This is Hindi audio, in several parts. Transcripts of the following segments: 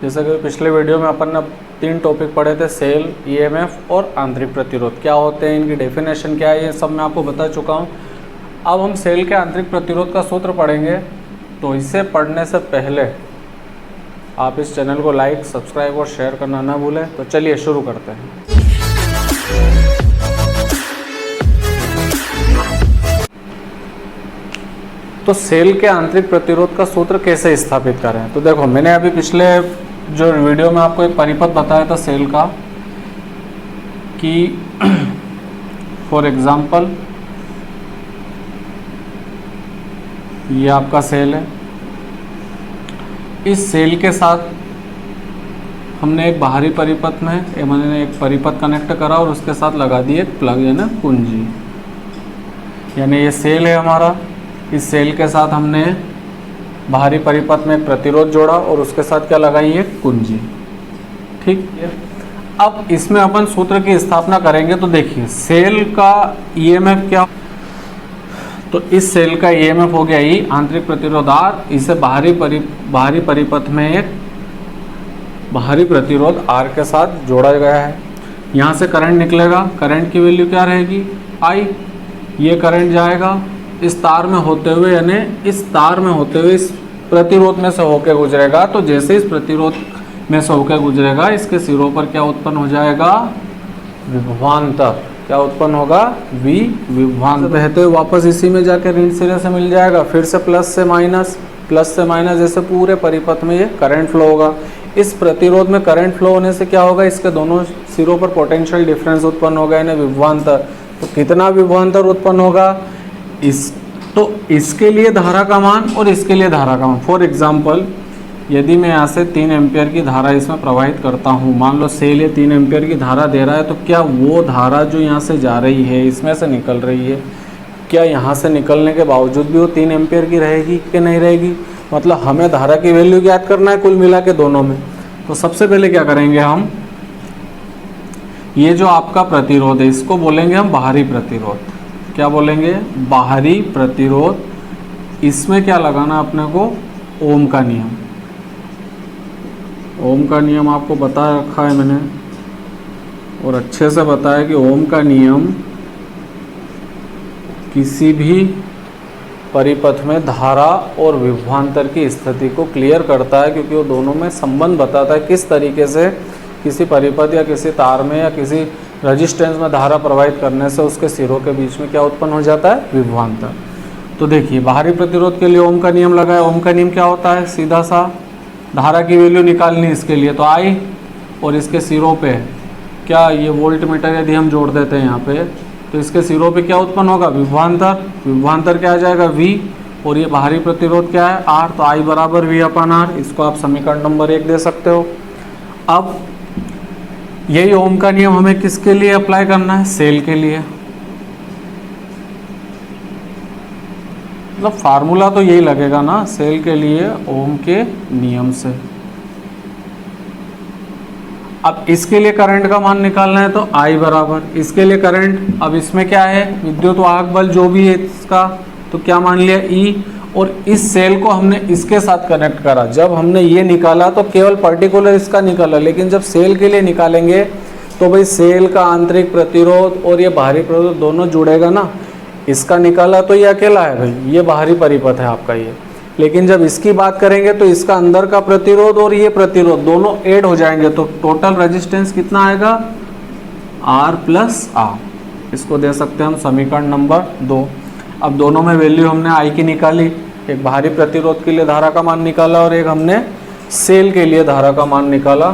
जैसे कि पिछले वीडियो में अपन ने 3 टॉपिक पढ़े थे, सेल, ईएमएफ और आंतरिक प्रतिरोध क्या होते हैं, इनकी डेफिनेशन क्या है, ये सब मैं आपको बता चुका हूँ। अब हम सेल के आंतरिक प्रतिरोध का सूत्र पढ़ेंगे। तो इसे पढ़ने से पहले आप इस चैनल को लाइक, सब्सक्राइब और शेयर करना ना भूलें। तो चलिए शुरू करते हैं। तो सेल के आंतरिक प्रतिरोध का सूत्र कैसे स्थापित करें। तो देखो, मैंने अभी पिछले जो वीडियो में आपको एक परिपथ बताया था सेल का, कि फॉर एग्जांपल ये आपका सेल है। इस सेल के साथ हमने एक बाहरी परिपथ में मैंने एक परिपथ कनेक्ट करा और उसके साथ लगा दी एक प्लग यानी कुंजी। यानी ये सेल है हमारा, इस सेल के साथ हमने बाहरी परिपथ में एक प्रतिरोध जोड़ा और उसके साथ क्या लगाई, एक कुंजी। ठीक है, अब इसमें अपन सूत्र की स्थापना करेंगे। तो देखिए, सेल का ईएमएफ क्या, तो इस सेल का ईएमएफ हो गया ई, आंतरिक प्रतिरोध आर। इसे बाहरी परिपथ में एक बाहरी प्रतिरोध आर के साथ जोड़ा गया है। यहाँ से करंट निकलेगा, करंट की वैल्यू क्या रहेगी, आई। ये करंट जाएगा इस तार में होते हुए, यानी इस तार में होते हुए इस प्रतिरोध में से होकर गुजरेगा। तो जैसे इस प्रतिरोध में से होकर गुजरेगा, इसके सिरों पर क्या उत्पन्न हो जाएगा, विभवांतर। क्या उत्पन्न होगा, विभवांतर। बहते हुए वापस इसी में जाकर ऋण सिरे से मिल जाएगा, फिर से प्लस से माइनस, जैसे पूरे परिपथ में ये करंट फ्लो होगा। इस प्रतिरोध में करंट फ्लो होने से क्या होगा, इसके दोनों सिरों पर पोटेंशियल डिफरेंस उत्पन्न होगा, यानी विभवांतर। तो कितना विभवांतर उत्पन्न होगा, तो इसके लिए धारा का मान और इसके लिए धारा का मान। फॉर एग्जांपल, यदि मैं यहाँ से 3 एम्पियर की धारा इसमें प्रवाहित करता हूँ, मान लो सेल ये 3 एम्पियर की धारा दे रहा है, तो क्या वो धारा जो यहाँ से जा रही है, इसमें से निकल रही है, क्या यहाँ से निकलने के बावजूद भी वो 3 एम्पियर की रहेगी कि नहीं रहेगी। मतलब हमें धारा की वैल्यू ज्ञात करना है कुल मिला के दोनों में। तो सबसे पहले क्या करेंगे हम, ये जो आपका प्रतिरोध है इसको बोलेंगे हम बाहरी प्रतिरोध। क्या बोलेंगे, बाहरी प्रतिरोध। इसमें क्या लगाना अपने को, ओम का नियम। ओम का नियम आपको बता रखा है मैंने और अच्छे से बताया कि ओम का नियम किसी भी परिपथ में धारा और विभवांतर की स्थिति को क्लियर करता है, क्योंकि वो दोनों में संबंध बताता है किस तरीके से किसी परिपथ या किसी तार में या किसी रेजिस्टेंस में धारा प्रवाहित करने से उसके सिरों के बीच में क्या उत्पन्न हो जाता है, विभवांतर। तो देखिए, बाहरी प्रतिरोध के लिए ओम का नियम लगा है। ओम का नियम क्या होता है, सीधा सा धारा की वैल्यू निकालनी इसके लिए, तो आई, और इसके सिरों पे क्या, ये वोल्ट मीटर यदि हम जोड़ देते हैं यहाँ पे, तो इसके सिरों पे क्या उत्पन्न होगा, विभवांतर। विभवांतर क्या आ जाएगा, वी, और ये बाहरी प्रतिरोध क्या है, आर। तो आई बराबर वी अपन आर। इसको आप समीकरण नंबर 1 दे सकते हो। अब यही ओम का नियम हमें किसके लिए अप्लाई करना है, सेल के लिए। मतलब फार्मूला तो यही लगेगा ना सेल के लिए, ओम के नियम से। अब इसके लिए करंट का मान निकालना है, तो आई बराबर इसके लिए करंट। अब इसमें क्या है, विद्युत वाहक बल जो भी है इसका, तो क्या मान लिया, ई। और इस सेल को हमने इसके साथ कनेक्ट करा। जब हमने ये निकाला तो केवल पर्टिकुलर इसका निकाला, लेकिन जब सेल के लिए निकालेंगे तो भाई सेल का आंतरिक प्रतिरोध और ये बाहरी प्रतिरोध दोनों जुड़ेगा ना। इसका निकाला तो ये अकेला है भाई, ये बाहरी परिपथ है आपका ये। लेकिन जब इसकी बात करेंगे तो इसका अंदर का प्रतिरोध और ये प्रतिरोध दोनों ऐड हो जाएंगे, तो टोटल रेजिस्टेंस कितना आएगा, आर प्लस आर। इसको दे सकते हैं हम समीकरण नंबर 2। अब दोनों में वैल्यू हमने आई की निकाली, एक बाहरी प्रतिरोध के लिए धारा का मान निकाला और एक हमने सेल के लिए धारा का मान निकाला।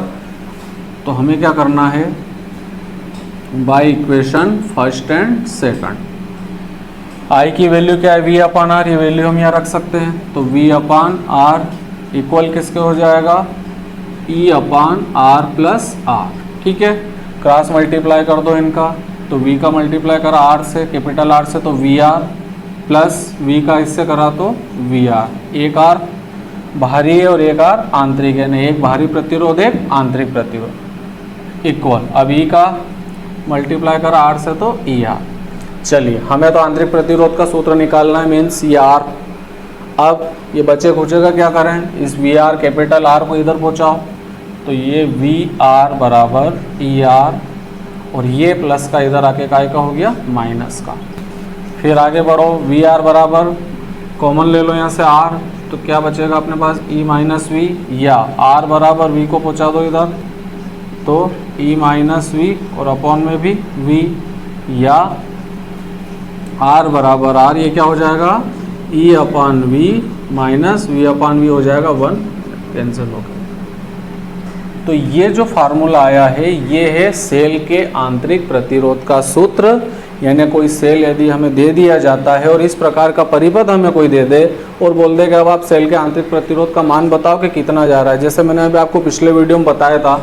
तो हमें क्या करना है, by equation first and second. I की वैल्यू क्या है, वी अपान आर, ये वैल्यू हम यहाँ रख सकते हैं। तो वी अपान आर इक्वल किसके हो जाएगा, ई अपान आर प्लस आर। ठीक है, क्रॉस मल्टीप्लाई कर दो इनका, तो वी का मल्टीप्लाई करा आर से, कैपिटल आर से, तो वी आर प्लस वी का इससे करा तो वी आर। एक आर बाहरी है और एक आर आंतरिक है, यानी एक बाहरी प्रतिरोध एक आंतरिक प्रतिरोध इक्वल। अब ई का मल्टीप्लाई करा आर से तो ई आर। चलिए, हमें तो आंतरिक प्रतिरोध का सूत्र निकालना है, मीन्स ई आर। अब ये बचे खुचे का क्या करें, इस वी आर कैपिटल आर को इधर पहुँचाओ, तो ये वी आर बराबर ई आर, और ये प्लस का इधर आके काय का हो गया, माइनस का। फिर आगे बढ़ो, वी आर बराबर कॉमन ले लो यहाँ से आर, तो क्या बचेगा अपने पास ई माइनस वी, या आर बराबर वी को पहुँचा दो इधर, तो ई माइनस वी और अपॉन में भी वी, या आर बराबर आर, ये क्या हो जाएगा, E upon V minus V upon V हो जाएगा 1, कैंसिल हो गया। तो ये जो फार्मूला आया है ये है सेल के आंतरिक प्रतिरोध का सूत्र। यानी कोई सेल यदि हमें दे दिया जाता है और इस प्रकार का परिपथ हमें कोई दे दे और बोल दे कि अब आप सेल के आंतरिक प्रतिरोध का मान बताओ कि कितना जा रहा है। जैसे मैंने अभी आपको पिछले वीडियो में बताया था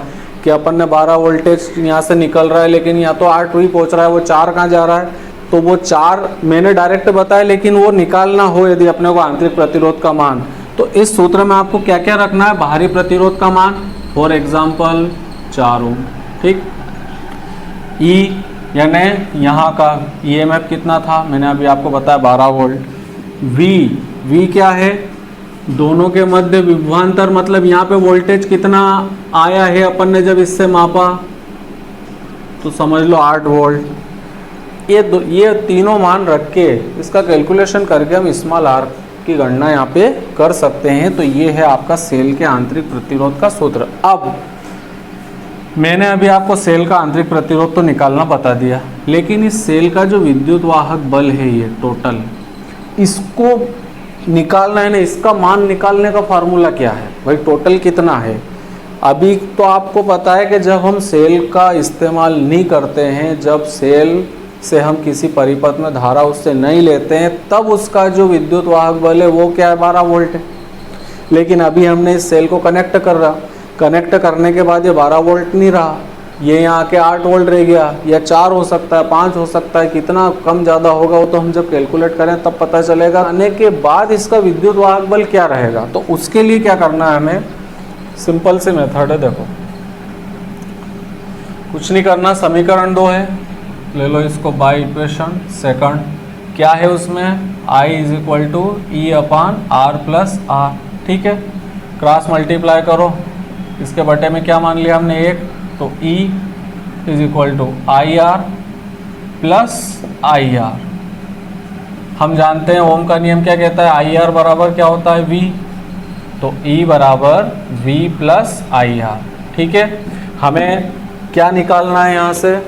कि अपन ने 12 वोल्टेज यहाँ से निकल रहा है, लेकिन या तो 8 भी पहुँच रहा है, वो 4 कहाँ जा रहा है, तो वो 4 मैंने डायरेक्ट बताया, लेकिन वो निकालना हो यदि अपने को आंतरिक प्रतिरोध का मान, तो इस सूत्र में आपको क्या क्या रखना है, बाहरी प्रतिरोध का मान, फॉर एग्जाम्पल 4 ओम, ठीक। ई यानी यहाँ का ईएमएफ कितना था, मैंने अभी आपको बताया 12 वोल्ट। वी क्या है, दोनों के मध्य विभवांतर, मतलब यहाँ पे वोल्टेज कितना आया है अपन ने जब इससे मापा, तो समझ लो 8 वोल्ट। ये तीनों मान रख के इसका कैलकुलेशन करके हम स्मॉल आर की गणना यहाँ पे कर सकते हैं। तो ये है आपका सेल के आंतरिक प्रतिरोध का सूत्र। अब मैंने अभी आपको सेल का आंतरिक प्रतिरोध तो निकालना बता दिया, लेकिन इस सेल का जो विद्युत वाहक बल है ये टोटल, इसको निकालना है ना, इसका मान निकालने का फार्मूला क्या है भाई, टोटल कितना है। अभी तो आपको पता है कि जब हम सेल का इस्तेमाल नहीं करते हैं, जब सेल से हम किसी परिपथ में धारा उससे नहीं लेते हैं, तब उसका जो विद्युत वाहक बल है वो क्या है, 12 वोल्ट है। लेकिन अभी हमने इस सेल को कनेक्ट करने के बाद ये 12 वोल्ट नहीं रहा, ये यहाँ के 8 वोल्ट रह गया, या 4 हो सकता है, 5 हो सकता है, कितना कम ज़्यादा होगा वो तो हम जब कैलकुलेट करें तब पता चलेगा। आने के बाद इसका विद्युत वाहक बल क्या रहेगा, तो उसके लिए क्या करना है हमें, सिंपल से मेथड है, देखो कुछ नहीं करना, समीकरण 2 है, ले लो इसको बाय इक्वेशन सेकंड। क्या है उसमें, I is equal to E upon R plus R, ठीक है। क्रॉस मल्टीप्लाई करो, इसके बटे में क्या मान लिया हमने 1, तो E is equal to I R plus I R. हम जानते हैं ओम का नियम क्या कहता है, आई आर बराबर क्या होता है, V, तो E बराबर V प्लस आई आर, ठीक है। हमें क्या निकालना है यहाँ से,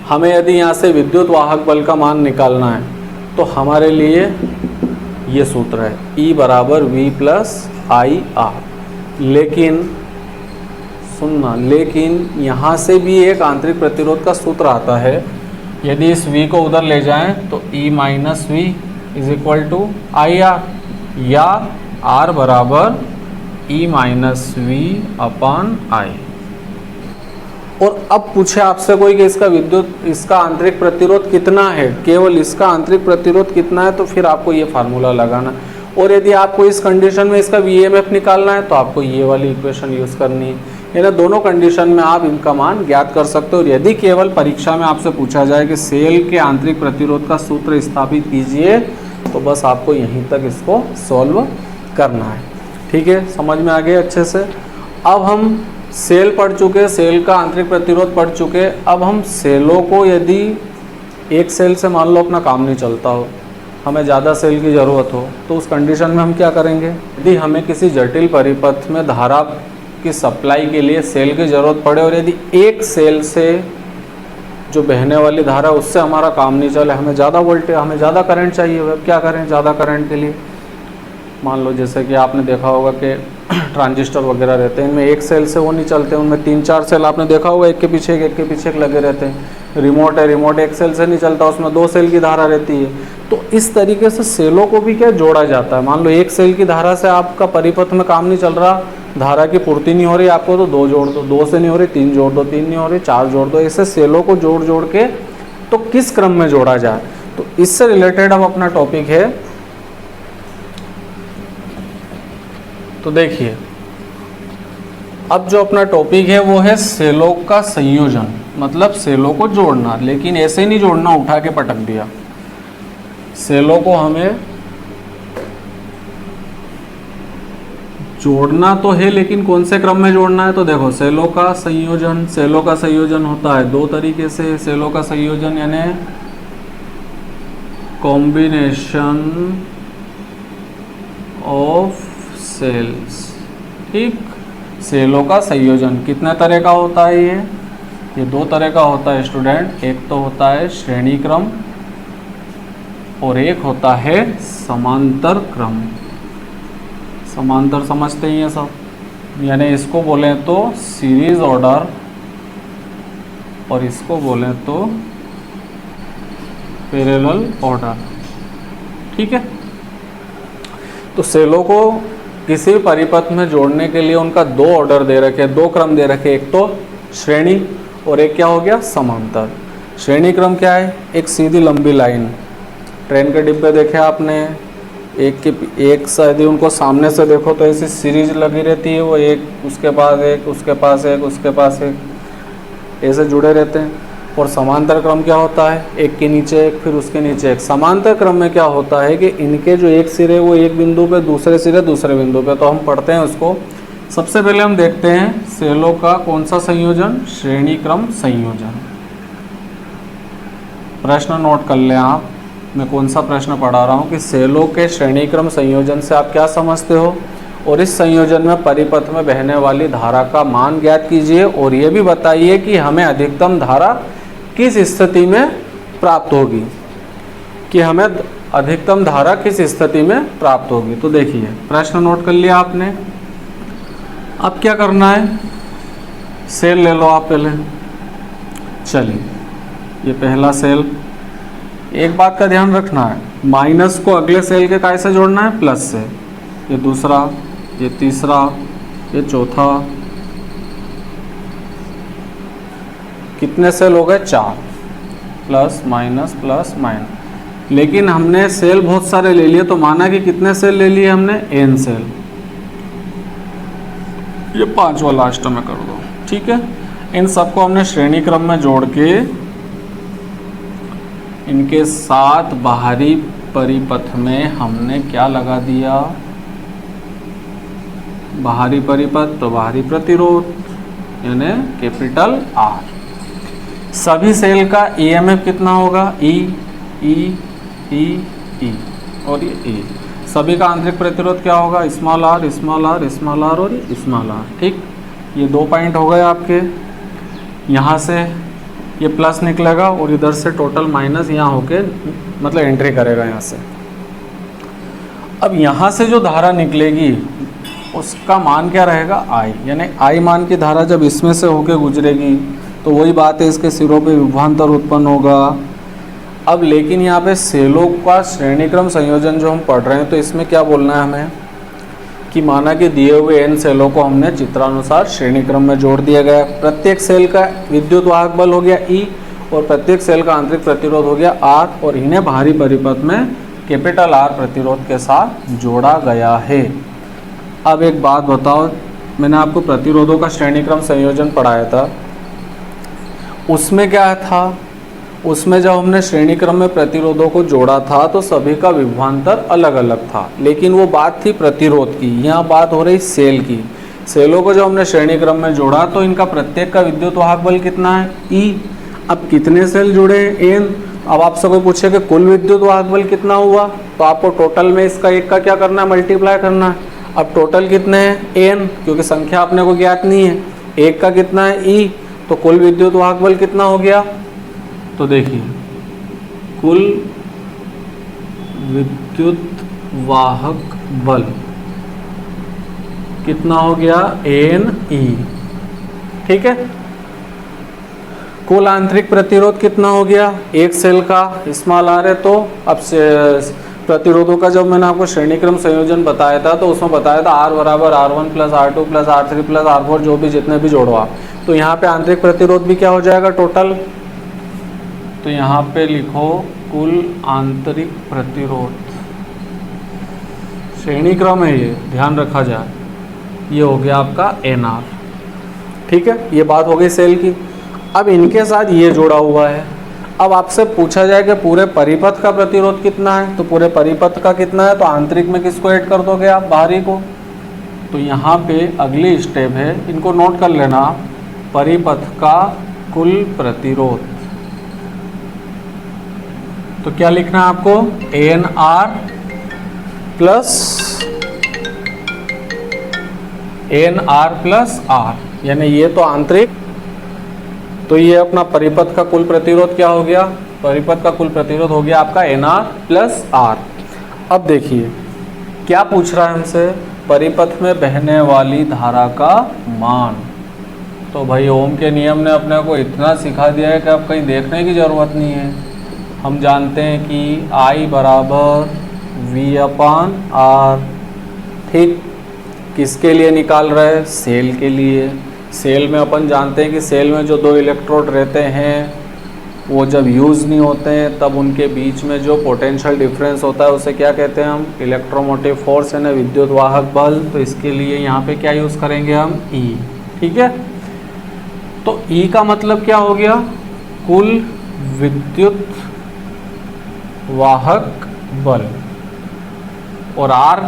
हमें यदि यहाँ से विद्युत वाहक बल का मान निकालना है तो हमारे लिए ये सूत्र है, E बराबर V प्लस आई आर। लेकिन सुनना, लेकिन यहाँ से भी एक आंतरिक प्रतिरोध का सूत्र आता है, यदि इस V को उधर ले जाएं तो E minus V is equal to I R, या R बराबर E minus V upon I. और अब पूछे आपसे कोई कि इसका आंतरिक प्रतिरोध कितना है, केवल इसका आंतरिक प्रतिरोध कितना है, तो फिर आपको ये फार्मूला लगाना। और यदि आपको इस कंडीशन में इसका वीएमएफ निकालना है तो आपको ये वाली इक्वेशन यूज़ करनी है। यानी दोनों कंडीशन में आप इनका मान ज्ञात कर सकते हो। और यदि केवल परीक्षा में आपसे पूछा जाए कि सेल के आंतरिक प्रतिरोध का सूत्र स्थापित कीजिए, तो बस आपको यहीं तक इसको सॉल्व करना है, ठीक है। समझ में आ गया अच्छे से। अब हम सेल पढ़ चुके, सेल का आंतरिक प्रतिरोध पढ़ चुके। अब हम सेलों को, यदि एक सेल से मान लो अपना काम नहीं चलता हो, हमें ज़्यादा सेल की ज़रूरत हो, तो उस कंडीशन में हम क्या करेंगे, यदि हमें किसी जटिल परिपथ में धारा की सप्लाई के लिए सेल की ज़रूरत पड़े और यदि एक सेल से जो बहने वाली धारा उससे हमारा काम नहीं चले, हमें ज़्यादा वोल्टेज, हमें ज़्यादा करंट चाहिए, अब क्या करें ज़्यादा करंट के लिए। मान लो जैसे कि आपने देखा होगा कि ट्रांजिस्टर वगैरह रहते हैं, इनमें एक सेल से वो नहीं चलते, उनमें 3-4 सेल आपने देखा होगा, एक के पीछे एक लगे रहते हैं। रिमोट है, रिमोट एक सेल से नहीं चलता, उसमें 2 सेल की धारा रहती है। तो इस तरीके से सेलों को भी क्या जोड़ा जाता है। मान लो एक सेल की धारा से आपका परिपथ में काम नहीं चल रहा, धारा की पूर्ति नहीं हो रही आपको, तो 2 जोड़ दो, 2 से नहीं हो रही 3 जोड़ दो, 3 नहीं हो रही 4 जोड़ दो। ऐसे सेलों को जोड़ के तो किस क्रम में जोड़ा जाए, तो इससे रिलेटेड अब अपना टॉपिक है। तो देखिए, अब जो अपना टॉपिक है वो है सेलों का संयोजन, मतलब सेलों को जोड़ना। लेकिन ऐसे नहीं जोड़ना उठा के पटक दिया, सेलों को हमें जोड़ना तो है, लेकिन कौन से क्रम में जोड़ना है? तो देखो, सेलों का संयोजन होता है दो तरीके से। सेलों का संयोजन यानी कॉम्बिनेशन ऑफ सेल्स। ठीक, सेलों का संयोजन कितने तरह का होता है? ये दो तरह का होता है स्टूडेंट। एक तो होता है श्रेणी क्रम और एक होता है समांतर क्रम। समांतर समझते ही हैं सब, यानी इसको बोलें तो सीरीज ऑर्डर और इसको बोलें तो पैरेलल ऑर्डर। ठीक है, तो सेलों को किसी भी परिपथ में जोड़ने के लिए उनका दो ऑर्डर दे रखे, दो क्रम दे रखे, एक तो श्रेणी और एक क्या हो गया? समांतर। श्रेणी क्रम क्या है? एक सीधी लंबी लाइन। ट्रेन के डिब्बे देखे आपने, एक यदि उनको सामने से देखो तो ऐसी सीरीज लगी रहती है, वो एक उसके पास एक, उसके पास एक, उसके पास एक, ऐसे जुड़े रहते हैं। और समांतर क्रम क्या होता है? एक के नीचे एक, फिर उसके नीचे एक। समांतर क्रम में क्या होता है कि इनके जो एक सिरे वो एक बिंदु पे, दूसरे सिरे दूसरे बिंदु पे। तो हम पढ़ते हैं उसको। सबसे पहले हम देखते हैं सेलों का कौन सा संयोजन? श्रेणी क्रम संयोजन। प्रश्न नोट कर लें आप, मैं कौन सा प्रश्न पढ़ा रहा हूँ कि सेलों के श्रेणी क्रम संयोजन से आप क्या समझते हो, और इस संयोजन में परिपथ में बहने वाली धारा का मान ज्ञात कीजिए, और ये भी बताइए कि हमें अधिकतम धारा किस स्थिति में प्राप्त होगी, कि हमें अधिकतम धारा किस स्थिति में प्राप्त होगी। तो देखिए, प्रश्न नोट कर लिया आपने। अब क्या करना है? सेल ले लो आप पहले। चलिए, ये पहला सेल। एक बात का ध्यान रखना है, माइनस को अगले सेल के काय से जोड़ना है? प्लस से। ये दूसरा, ये तीसरा, ये चौथा। कितने सेल हो गए? 4। Plus minus plus minus. लेकिन हमने सेल बहुत सारे ले लिए, तो माना कि कितने सेल ले लिए हमने? n cell. ये 5वां लास्ट में कर दो। ठीक है, इन सबको हमने श्रेणी क्रम में जोड़ के इनके साथ बाहरी परिपथ में हमने क्या लगा दिया? बाहरी परिपथ तो बाहरी प्रतिरोध यानी कैपिटल R। सभी सेल का EMF कितना होगा? E, E, E, E और ये E। सभी का आंतरिक प्रतिरोध क्या होगा? Small r, small r, small r और स्मॉल r। ठीक, ये 2 पॉइंट हो गए आपके। यहाँ से ये प्लस निकलेगा और इधर से टोटल माइनस यहाँ होके मतलब एंट्री करेगा यहाँ से। अब यहाँ से जो धारा निकलेगी उसका मान क्या रहेगा? I, यानी I मान की धारा जब इसमें से होके गुजरेगी तो वही बात है, इसके सिरों पे विभवांतर उत्पन्न होगा। अब लेकिन यहाँ पे सेलों का श्रेणी क्रम संयोजन जो हम पढ़ रहे हैं, तो इसमें क्या बोलना है हमें कि माना कि दिए हुए n सेलों को हमने चित्रानुसार श्रेणी क्रम में जोड़ दिया गया। प्रत्येक सेल का विद्युत वाहक बल हो गया E और प्रत्येक सेल का आंतरिक प्रतिरोध हो गया R, और इन्हें बाहरी परिपथ में कैपिटल R प्रतिरोध के साथ जोड़ा गया है। अब एक बात बताओ, मैंने आपको प्रतिरोधों का श्रेणी क्रम संयोजन पढ़ाया था, उसमें क्या था? उसमें जब हमने श्रेणी क्रम में प्रतिरोधों को जोड़ा था तो सभी का विभवांतर अलग अलग था, लेकिन वो बात थी प्रतिरोध की। यहाँ बात हो रही सेल की। सेलों को जब हमने श्रेणी क्रम में जोड़ा तो इनका प्रत्येक का विद्युत वाहक बल कितना है? E। अब कितने सेल जुड़े? N। अब आपसे कोई पूछे कि कुल विद्युत वाहक बल कितना हुआ, तो आपको टोटल में इसका एक का क्या करना है? मल्टीप्लाई करना है। अब टोटल कितने हैं? N, क्योंकि संख्या अपने को ज्ञात नहीं है। एक का कितना है? E। तो कुल विद्युत वाहक बल कितना हो गया? तो देखिए, कुल विद्युत वाहक बल कितना हो गया? NE। ठीक है, कुल आंतरिक प्रतिरोध कितना हो गया? एक सेल का स्मॉल r है। तो अब से प्रतिरोधों का जब मैंने आपको श्रेणी क्रम संयोजन बताया था तो उसमें बताया था R बराबर R1 plus R2 plus R3 plus R4, जो भी जितने भी जोड़ो आप। तो यहाँ पे आंतरिक प्रतिरोध भी क्या हो जाएगा टोटल? तो यहाँ पे लिखो कुल आंतरिक प्रतिरोध, श्रेणी क्रम है ये, ध्यान रखा जाए। ये हो गया आपका NR। ठीक है, ये बात हो गई सेल की। अब इनके साथ ये जोड़ा हुआ है। अब आपसे पूछा जाए कि पूरे परिपथ का प्रतिरोध कितना है, तो पूरे परिपथ का कितना है, तो आंतरिक में किसको ऐड कर दोगे आप? बाहरी को। तो यहाँ पे अगली स्टेप है, इनको नोट कर लेना, परिपथ का कुल प्रतिरोध। तो क्या लिखना है आपको, एन आर प्लस आर, यानी ये तो आंतरिक, तो ये अपना परिपथ का कुल प्रतिरोध क्या हो गया, परिपथ का कुल प्रतिरोध हो गया आपका एन आर प्लस आर। अब देखिए क्या पूछ रहा है हमसे, परिपथ में बहने वाली धारा का मान। तो भाई ओम के नियम ने अपने को इतना सिखा दिया है कि अब कहीं देखने की ज़रूरत नहीं है। हम जानते हैं कि I बराबर V/R, ठीक, किसके लिए निकाल रहे हैं, सेल के लिए। सेल में अपन जानते हैं कि सेल में जो दो इलेक्ट्रोड रहते हैं वो जब यूज़ नहीं होते हैं तब उनके बीच में जो पोटेंशियल डिफरेंस होता है उसे क्या कहते हैं हम, इलेक्ट्रोमोटिव फोर्स, यानी विद्युत वाहक बल। तो इसके लिए यहाँ पे क्या यूज़ करेंगे हम, E, ठीक है। तो E का मतलब क्या हो गया, कुल विद्युत वाहक बल, और R,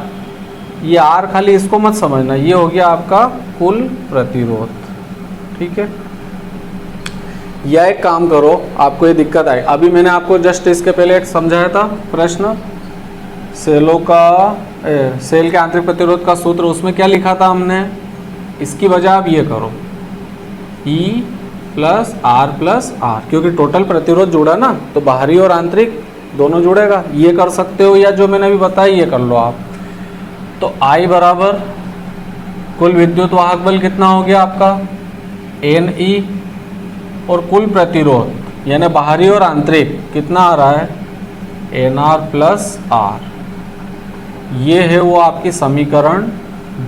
ये R खाली इसको मत समझना, ये हो गया आपका कुल प्रतिरोध, ठीक है। या एक काम करो, आपको ये दिक्कत आई, अभी मैंने आपको जस्ट इसके पहले एक समझाया था प्रश्न, सेलों का सेल के आंतरिक प्रतिरोध का सूत्र, उसमें क्या लिखा था हमने, इसकी वजह आप ये करो, E प्लस आर, क्योंकि टोटल प्रतिरोध जुड़ा ना, तो बाहरी और आंतरिक दोनों जुड़ेगा। ये कर सकते हो, या जो मैंने अभी बताया ये कर लो आप। तो I बराबर कुल विद्युत वाहक बल कितना हो गया आपका, NE, और कुल प्रतिरोध यानी बाहरी और आंतरिक कितना आ रहा है, NR प्लस R। ये है वो आपकी समीकरण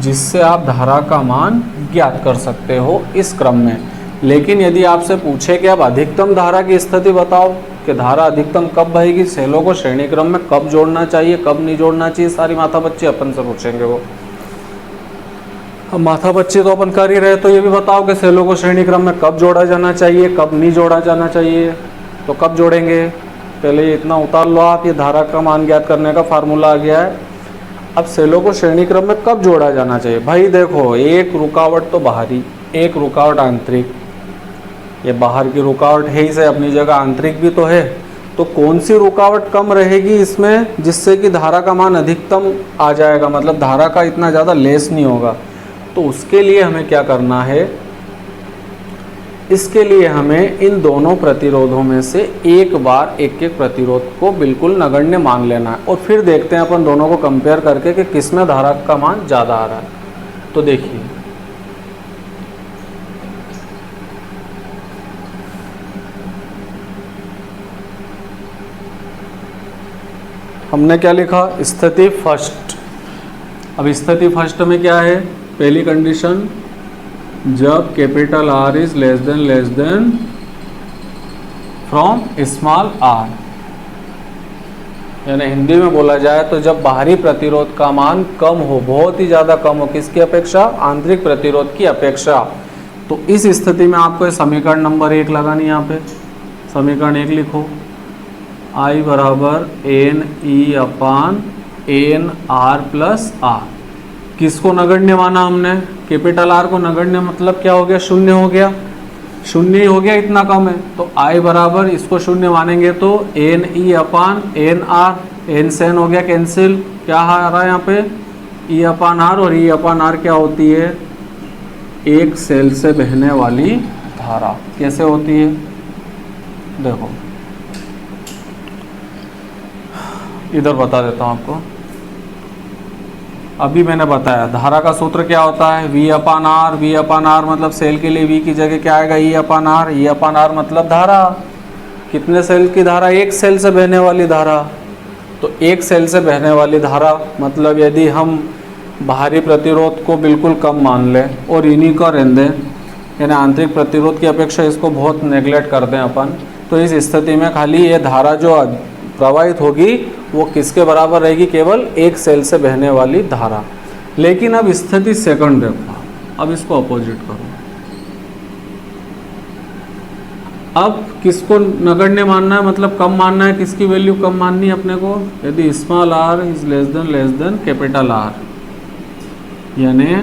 जिससे आप धारा का मान ज्ञात कर सकते हो इस क्रम में। लेकिन यदि आपसे पूछे कि अब अधिकतम धारा की स्थिति बताओ कि धारा अधिकतम कब बहेगी, सेलों को श्रेणी क्रम में कब जोड़ना चाहिए, कब नहीं जोड़ना चाहिए, सारी माथापच्ची अपन से पूछेंगे वो। अब माथापच्ची तो अपन कर ही रहे, तो ये भी बताओ कि सेलों को श्रेणी क्रम में कब जोड़ा जाना चाहिए, कब नहीं जोड़ा जाना चाहिए। तो कब जोड़ेंगे, पहले ये इतना उतार लो आप, ये धारा का मान ज्ञात करने का फार्मूला आ गया है। अब सेलों को श्रेणी क्रम में कब जोड़ा जाना चाहिए, भाई देखो, एक रुकावट तो बाहरी, एक रुकावट आंतरिक, ये बाहर की रुकावट है ही से अपनी जगह, आंतरिक भी तो है। तो कौन सी रुकावट कम रहेगी इसमें जिससे कि धारा का मान अधिकतम आ जाएगा, मतलब धारा का इतना ज़्यादा लेस नहीं होगा। तो उसके लिए हमें क्या करना है, इसके लिए हमें इन दोनों प्रतिरोधों में से एक बार एक एक प्रतिरोध को बिल्कुल नगण्य मान लेना है, और फिर देखते हैं अपन दोनों को कंपेयर करके कि किस में धारा का मान ज़्यादा आ रहा है। तो देखिए हमने क्या लिखा, स्थिति फर्स्ट। अब स्थिति फर्स्ट में क्या है, पहली कंडीशन, जब capital R is less than from small r, यानी हिंदी में बोला जाए तो जब बाहरी प्रतिरोध का मान कम हो, बहुत ही ज़्यादा कम हो, किसकी अपेक्षा, आंतरिक प्रतिरोध की अपेक्षा। तो इस स्थिति में आपको समीकरण नंबर 1 लगानी, यहाँ पे समीकरण 1 लिखो, I बराबर NE/NR प्लस R। किसको नगण्य माना हमने, कैपिटल R को नगण्य, मतलब क्या हो गया, शून्य हो गया, शून्य ही हो गया, इतना कम है। तो I बराबर इसको शून्य मानेंगे तो NE/NR, N से N हो गया कैंसिल, क्या आ रहा है यहाँ पे, E/R, और E/R क्या होती है, एक सेल से बहने वाली धारा। कैसे होती है, देखो इधर बता देता हूँ आपको। अभी मैंने बताया धारा का सूत्र क्या होता है, V/R। V/R मतलब सेल के लिए V की जगह क्या आएगा, E/R। E/R मतलब धारा, कितने सेल की धारा, एक सेल से बहने वाली धारा। तो एक सेल से बहने वाली धारा मतलब यदि हम बाहरी प्रतिरोध को बिल्कुल कम मान लें और इन्हीं को रहने दें, यानी आंतरिक प्रतिरोध की अपेक्षा इसको बहुत नेगलेक्ट कर दें अपन, तो इस स्थिति में खाली ये धारा जो प्रवाहित होगी वो किसके बराबर रहेगी, केवल एक सेल से बहने वाली धारा। लेकिन अब स्थिति सेकंड देखो, अब इसको अपोजिट करो। अब किसको नगण्य मानना है, मतलब कम मानना है, किसकी वैल्यू कम माननी है अपने को, यदि small r is less then capital R, यानी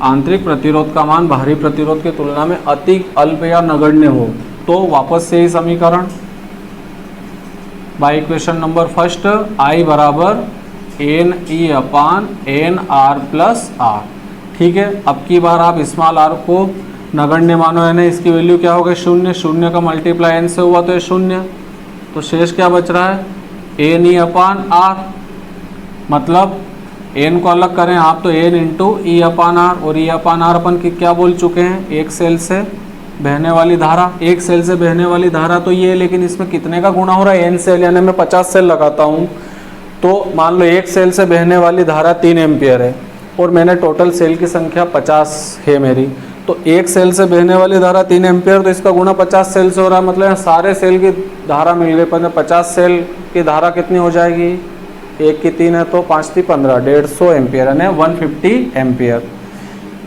आंतरिक प्रतिरोध का मान बाहरी प्रतिरोध की तुलना में अति अल्प या नगण्य हो, तो वापस से ही समीकरण by equation number first, I बराबर N E upon N R plus R. ठीक है, अब की बार आप स्मॉल आर को नगण्य मानो, यानी इसकी वैल्यू क्या होगा, शून्य। शून्य का मल्टीप्लाई एन से हुआ तो ये शून्य, तो शेष क्या बच रहा है, एन ई अपान आर। मतलब एन को अलग करें आप तो N into E upon R, और ई अपान आर अपन की क्या बोल चुके हैं, एक सेल से बहने वाली धारा। एक सेल से बहने वाली धारा तो ये, लेकिन इसमें कितने का गुणा हो रहा है, एन सेल, यानी मैं 50 सेल लगाता हूँ तो मान लो एक सेल से बहने वाली धारा 3 एम्पियर है, और मैंने टोटल सेल की संख्या 50 है मेरी, तो एक सेल से बहने वाली धारा 3 एम्पियर, तो इसका गुणा 50 सेल से हो रहा है। मतलब सारे सेल की धारा मिल गई, 50 सेल की धारा कितनी हो जाएगी, एक की 3 है तो 5 × 15, 150 एम्पियर, यानी 150 एम्पियर।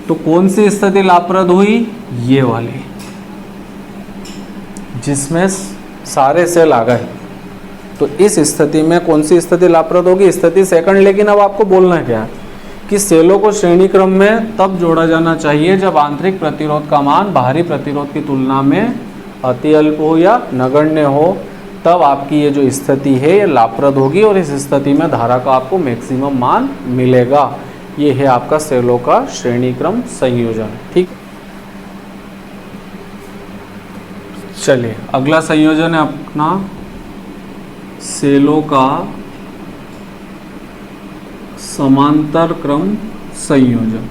तो कौन सी स्थिति लाभप्रद हुई, ये वाली, जिसमें सारे सेल आ गए। तो इस स्थिति में कौन सी स्थिति लाभप्रद होगी, स्थिति सेकंड। लेकिन अब आपको बोलना क्या है कि सेलों को श्रेणी क्रम में तब जोड़ा जाना चाहिए जब आंतरिक प्रतिरोध का मान बाहरी प्रतिरोध की तुलना में अति अल्प हो या नगण्य हो, तब आपकी ये जो स्थिति है ये लाभप्रद होगी, और इस स्थिति में धारा का आपको मैक्सिमम मान मिलेगा। ये है आपका सेलों का श्रेणी क्रम संयोजन। ठीक, चलिए अगला संयोजन है अपना सेलों का समांतर क्रम संयोजन।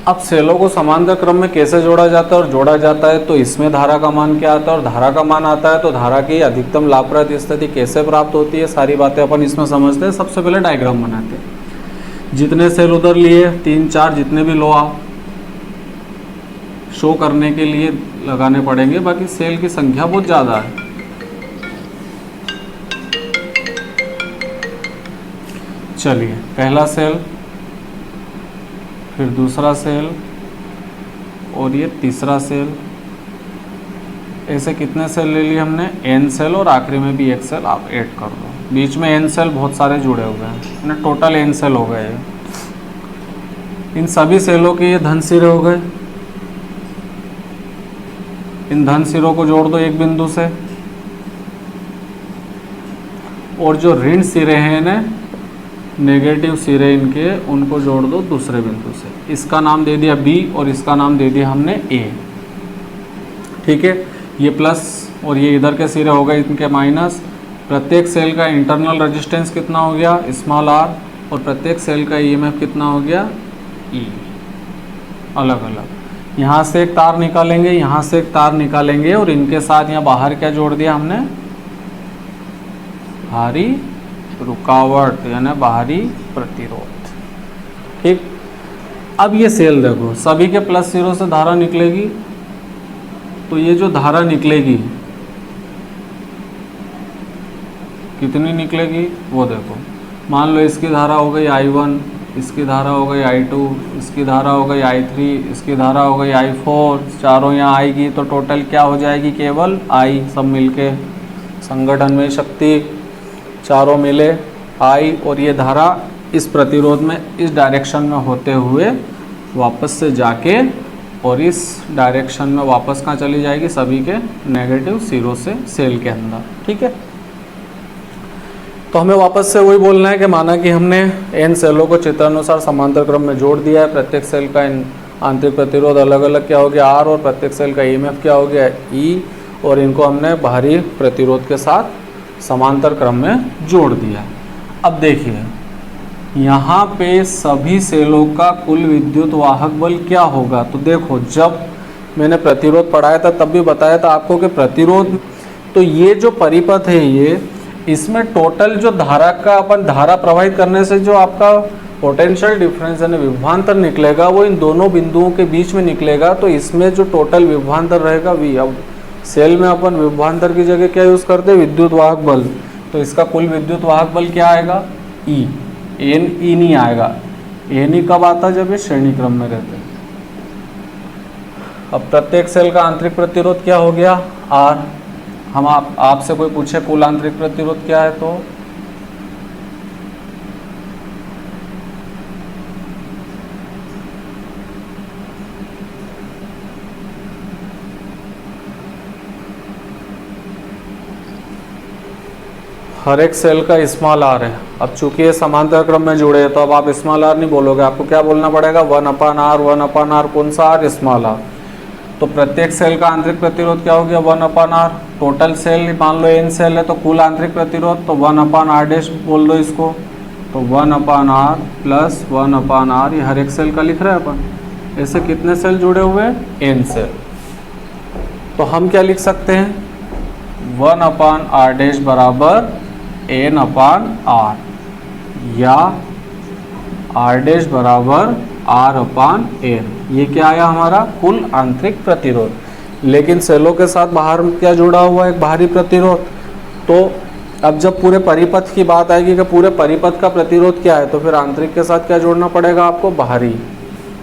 अब सेलों को समांतर क्रम में कैसे जोड़ा जाता है, और जोड़ा जाता है तो इसमें धारा का मान क्या आता है, और धारा का मान आता है तो धारा की अधिकतम लाभप्रद स्थिति कैसे प्राप्त होती है, सारी बातें अपन इसमें समझते हैं। सबसे पहले डायग्राम बनाते हैं। जितने सेल उधर लिए 3 4 जितने भी लो आप शो करने के लिए लगाने पड़ेंगे, बाकी सेल की संख्या बहुत ज़्यादा है। चलिए पहला सेल, फिर दूसरा सेल, और ये तीसरा सेल। ऐसे कितने सेल ले लिए हमने, n सेल, और आखिरी में भी एक सेल आप ऐड कर दो। बीच में n सेल बहुत सारे जुड़े हुए हैं, टोटल n सेल हो गए। इन सभी सेलों के ये धन सिरे हो गए। इन धन सिरों को जोड़ दो एक बिंदु से, और जो ऋण सिरे हैं ना, नेगेटिव सिरे इनके, उनको जोड़ दो दूसरे बिंदु से। इसका नाम दे दिया B और इसका नाम दे दिया हमने A। ठीक है, ये प्लस और ये इधर के सिरे हो गए इनके माइनस। प्रत्येक सेल का इंटरनल रेजिस्टेंस कितना हो गया, स्मॉल r, और प्रत्येक सेल का EMF कितना हो गया, E। अलग अलग यहाँ से एक तार निकालेंगे, यहाँ से एक तार निकालेंगे, और इनके साथ यहाँ बाहर क्या जोड़ दिया हमने, बाहरी रुकावट, यानी बाहरी प्रतिरोध। ठीक, अब ये सेल देखो, सभी के प्लस सिरों से धारा निकलेगी, तो ये जो धारा निकलेगी कितनी निकलेगी वो देखो। मान लो इसकी धारा हो गई I1, इसकी धारा हो गई I2, इसकी धारा हो गई I3, इसकी धारा हो गई I4, चारों यहाँ आएगी तो टोटल क्या हो जाएगी, केवल I। सब मिलके संगठन में शक्ति चारों मिले I, और ये धारा इस प्रतिरोध में इस डायरेक्शन में होते हुए वापस से जाके और इस डायरेक्शन में वापस कहाँ चली जाएगी, सभी के नेगेटिव सिरों से सेल के अंदर। ठीक है, तो हमें वापस से वही बोलना है कि माना कि हमने n सेलों को चित्रानुसार समांतर क्रम में जोड़ दिया है। प्रत्येक सेल का आंतरिक प्रतिरोध अलग अलग क्या हो गया, R, और प्रत्येक सेल का EMF क्या हो गया, E, और इनको हमने बाहरी प्रतिरोध के साथ समांतर क्रम में जोड़ दिया। अब देखिए यहाँ पे सभी सेलों का कुल विद्युत वाहक बल क्या होगा। तो देखो, जब मैंने प्रतिरोध पढ़ाया था तब भी बताया था आपको कि प्रतिरोध, तो ये जो परिपथ है ये, इसमें टोटल जो धारा का अपन धारा प्रवाहित करने से जो आपका पोटेंशियल डिफरेंस यानी विभवांतर निकलेगा वो इन दोनों बिंदुओं के बीच में निकलेगा। तो इसमें जो टोटल विभवांतर रहेगा V। अब सेल में अपन विभवांतर की जगह क्या यूज़ करते हैं, विद्युत वाहक बल। तो इसका कुल विद्युत वाहक बल क्या आएगा, E। E नहीं आएगा, E कब आता है, जब ये श्रेणी क्रम में रहते हैं। अब प्रत्येक सेल का आंतरिक प्रतिरोध क्या हो गया, R। हम आपसे कोई पूछे कुल आंतरिक प्रतिरोध क्या है, तो हर एक सेल का स्मॉल आर है। अब चूंकि ये समांतर क्रम में जुड़े हैं तो अब आप स्मॉल आर नहीं बोलोगे, आपको क्या बोलना पड़ेगा, 1/r, 1/r कौन सा आर, स्मॉल आर। तो प्रत्येक सेल का आंतरिक प्रतिरोध क्या हो गया, 1/r। टोटल सेल मान लो n सेल है तो कुल आंतरिक प्रतिरोध तो 1/r' बोल दो इसको, तो 1/r प्लस 1/r, ये हर एक सेल का लिख रहे हैं अपन। ऐसे कितने सेल जुड़े हुए हैं, n सेल। तो हम क्या लिख सकते हैं, 1/r' बराबर n/r, या r' बराबर r/n। ये क्या आया हमारा, कुल आंतरिक प्रतिरोध। लेकिन सेलों के साथ बाहर क्या जुड़ा हुआ है, एक बाहरी प्रतिरोध। तो अब जब पूरे परिपथ की बात आएगी कि पूरे परिपथ का प्रतिरोध क्या है, तो फिर आंतरिक के साथ क्या जोड़ना पड़ेगा आपको, बाहरी।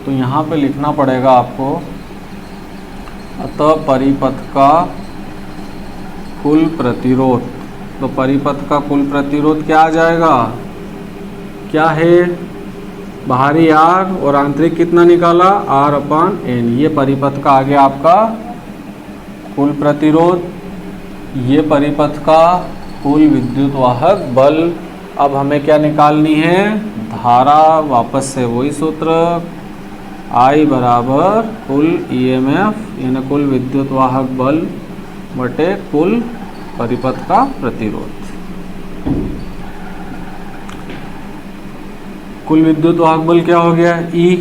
तो यहाँ पे लिखना पड़ेगा आपको, अतः परिपथ का कुल प्रतिरोध। तो परिपथ का कुल प्रतिरोध क्या आ जाएगा, क्या है, बाहरी आर और आंतरिक कितना निकाला, r/n। ये परिपथ का आ गया आपका कुल प्रतिरोध, ये परिपथ का कुल विद्युत वाहक बल। अब हमें क्या निकालनी है, धारा। वापस से वही सूत्र, I बराबर कुल EMF यानी कुल विद्युत वाहक बल बटे कुल परिपथ का प्रतिरोध। कुल विद्युत वाहक बल क्या हो गया, E।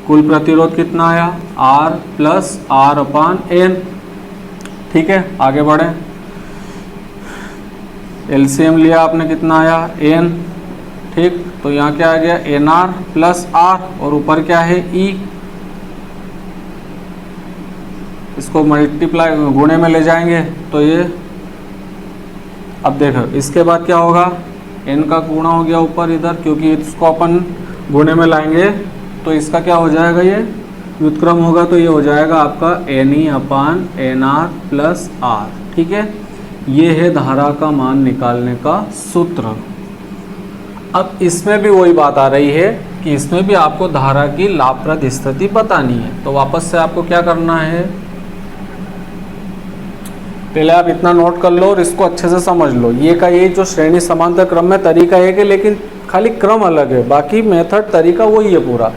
कुल प्रतिरोध कितना आया, R प्लस r/n। ठीक है, आगे बढ़े। LCM लिया आपने, कितना आया, n। ठीक, तो यहाँ क्या आ गया, nr प्लस r, और ऊपर क्या है, E। इसको मल्टीप्लाई गुणे में ले जाएंगे तो ये, अब देखो इसके बाद क्या होगा, n का गुणा हो गया ऊपर इधर, क्योंकि इसको अपन गुणे में लाएंगे तो इसका क्या हो जाएगा, ये व्युत्क्रम होगा, तो ये हो जाएगा आपका NE/nr प्लस r। ठीक है, ये है धारा का मान निकालने का सूत्र। अब इसमें भी वही बात आ रही है कि इसमें भी आपको धारा की लाभप्रद स्थिति बतानी है। तो वापस से आपको क्या करना है, पहले आप इतना नोट कर लो और इसको अच्छे से समझ लो। ये का ये जो श्रेणी समांतर क्रम में तरीका है कि, लेकिन खाली क्रम अलग है, बाकी मेथड तरीका वही है पूरा।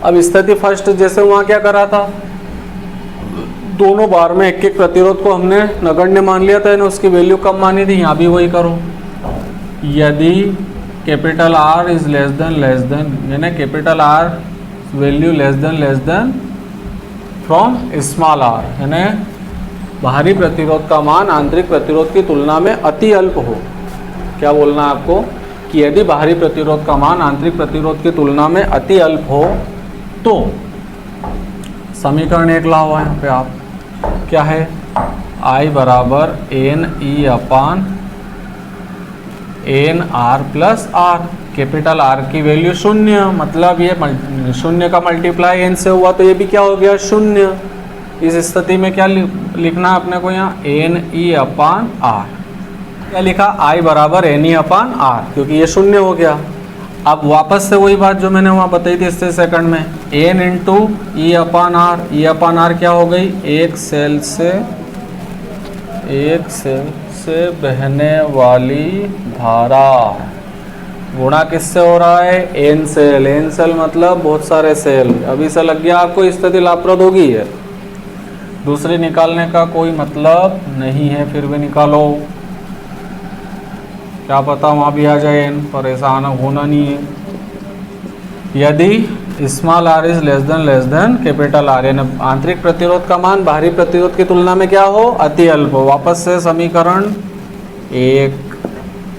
अब स्थिति फर्स्ट, जैसे वहाँ क्या करा था, दोनों बार में एक एक प्रतिरोध को हमने नगण्य मान लिया था, उसकी वैल्यू कम मानी थी। यहाँ भी वही करो, यदि capital R is less than यानी capital R value less than from small r, यानी बाहरी प्रतिरोध का मान आंतरिक प्रतिरोध की तुलना में अति अल्प हो। क्या बोलना है आपको, कि यदि बाहरी प्रतिरोध का मान आंतरिक प्रतिरोध की तुलना में अति अल्प हो तो समीकरण 1 लाओ यहाँ पे आप, क्या है, I बराबर NE/nr plus r। Capital R की वैल्यू 0, मतलब ये 0 का मल्टीप्लाई n से हुआ तो ये भी क्या हो गया, 0। इस स्थिति में क्या लिखना है अपने को, यहाँ NE/r। क्या लिखा, I बराबर NE/r, क्योंकि ये 0 हो गया। अब वापस से वही बात जो मैंने वहाँ बताई थी इससे सेकंड में, n इंटू E/r। E/r क्या हो गई, एक सेल से बहने वाली धारा, गुणा किससे हो रहा है, n सेल मतलब बहुत सारे सेल। अभी से लग गया आपको स्थिति लाभप्रद होगी है, दूसरी निकालने का कोई मतलब नहीं है, फिर भी निकालो, क्या पता वहाँ भी आ जाए n, पर ऐसा आना होना नहीं है। यदि small r is less then capital R, यानी आंतरिक प्रतिरोध का मान बाहरी प्रतिरोध की तुलना में क्या हो, अति अल्प हो। वापस से समीकरण 1,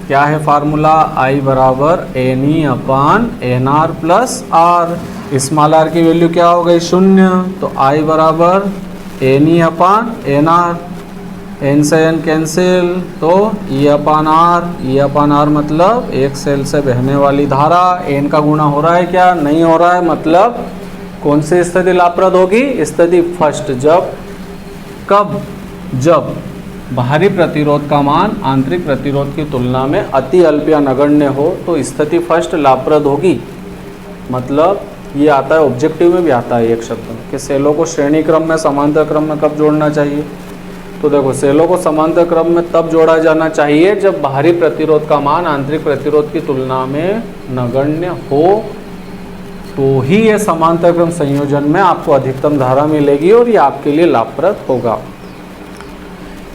क्या है फार्मूला, I बराबर NE/nr plus r। Small r की वैल्यू क्या हो गई, 0, तो I बराबर NE/nr, n से n कैंसिल, तो E/r मतलब एक सेल से बहने वाली धारा। n का गुणा हो रहा है क्या, नहीं हो रहा है, मतलब कौन सी स्थिति लाभप्रद होगी, स्थिति फर्स्ट। जब बाहरी प्रतिरोध का मान आंतरिक प्रतिरोध की तुलना में अति अल्प या नगण्य हो तो स्थिति फर्स्ट लाभप्रद होगी। मतलब ये आता है, ऑब्जेक्टिव में भी आता है एक शब्द कि सेलों को श्रेणी क्रम में समांतर क्रम में कब जोड़ना चाहिए, तो देखो सेलों को समांतर क्रम में तब जोड़ा जाना चाहिए जब बाहरी प्रतिरोध का मान आंतरिक प्रतिरोध की तुलना में नगण्य हो, तो ही ये समांतर क्रम संयोजन में आपको अधिकतम धारा मिलेगी और ये आपके लिए लाभप्रद होगा।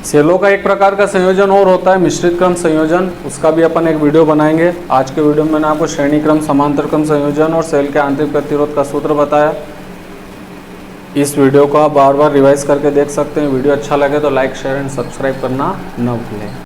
सेलों का एक प्रकार का संयोजन और होता है मिश्रित क्रम संयोजन, उसका भी अपन एक वीडियो बनाएंगे। आज के वीडियो में मैंने आपको श्रेणी क्रम, समांतर क्रम संयोजन और सेल के आंतरिक प्रतिरोध का सूत्र बताया। इस वीडियो को आप बार बार रिवाइज करके देख सकते हैं। वीडियो अच्छा लगे तो लाइक, शेयर एंड सब्सक्राइब करना न भूलें।